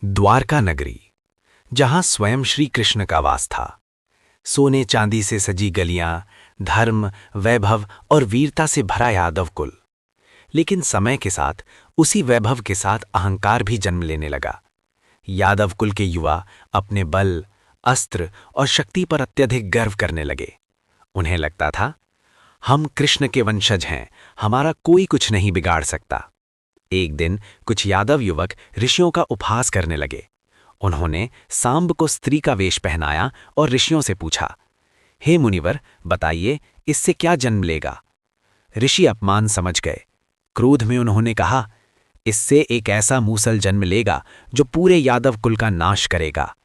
द्वारका नगरी, जहां स्वयं श्री कृष्ण का वास था। सोने चांदी से सजी गलियां, धर्म, वैभव और वीरता से भरा यादव कुल। लेकिन समय के साथ उसी वैभव के साथ अहंकार भी जन्म लेने लगा। यादव कुल के युवा अपने बल, अस्त्र और शक्ति पर अत्यधिक गर्व करने लगे। उन्हें लगता था, हम कृष्ण के वंशज हैं, हमारा कोई कुछ नहीं बिगाड़ सकता। एक दिन कुछ यादव युवक ऋषियों का उपहास करने लगे। उन्होंने सांब को स्त्री का वेश पहनाया और ऋषियों से पूछा, हे मुनिवर, बताइए इससे क्या जन्म लेगा। ऋषि अपमान समझ गए। क्रोध में उन्होंने कहा, इससे एक ऐसा मूसल जन्म लेगा जो पूरे यादव कुल का नाश करेगा।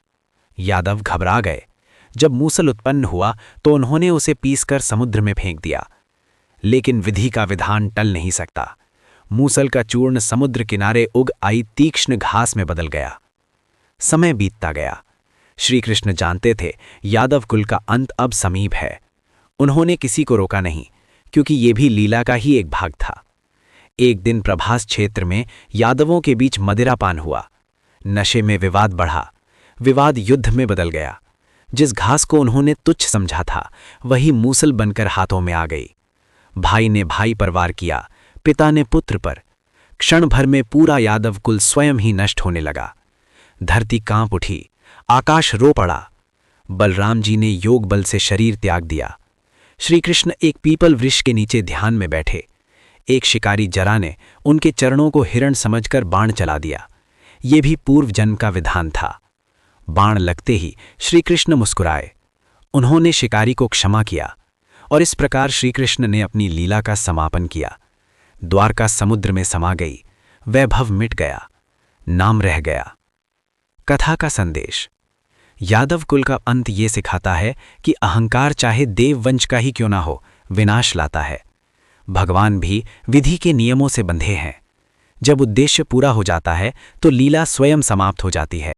यादव घबरा गए। जब मूसल उत्पन्न हुआ तो उन्होंने उसे पीसकर समुद्र में फेंक दिया। लेकिन विधि का विधान टल नहीं सकता। मूसल का चूर्ण समुद्र किनारे उग आई तीक्ष्ण घास में बदल गया। समय बीतता गया। श्री कृष्ण जानते थे यादव कुल का अंत अब समीप है। उन्होंने किसी को रोका नहीं, क्योंकि ये भी लीला का ही एक भाग था। एक दिन प्रभास क्षेत्र में यादवों के बीच मदिरापान हुआ। नशे में विवाद बढ़ा। विवाद युद्ध में बदल गया। जिस घास को उन्होंने तुच्छ समझा था, वही मूसल बनकर हाथों में आ गई। भाई ने भाई पर वार किया, पिता ने पुत्र पर। क्षण भर में पूरा यादव कुल स्वयं ही नष्ट होने लगा। धरती कांप उठी, आकाश रो पड़ा। बलराम जी ने योग बल से शरीर त्याग दिया। श्री कृष्ण एक पीपल वृक्ष के नीचे ध्यान में बैठे। एक शिकारी जरा ने उनके चरणों को हिरण समझकर बाण चला दिया। ये भी पूर्व जन्म का विधान था। बाण लगते ही श्री कृष्ण मुस्कुराए। उन्होंने शिकारी को क्षमा किया और इस प्रकार श्री कृष्ण ने अपनी लीला का समापन किया। द्वारका समुद्र में समा गई। वैभव मिट गया, नाम रह गया। कथा का संदेश। यादव कुल का अंत ये सिखाता है कि अहंकार चाहे देववंश का ही क्यों ना हो, विनाश लाता है। भगवान भी विधि के नियमों से बंधे हैं। जब उद्देश्य पूरा हो जाता है तो लीला स्वयं समाप्त हो जाती है।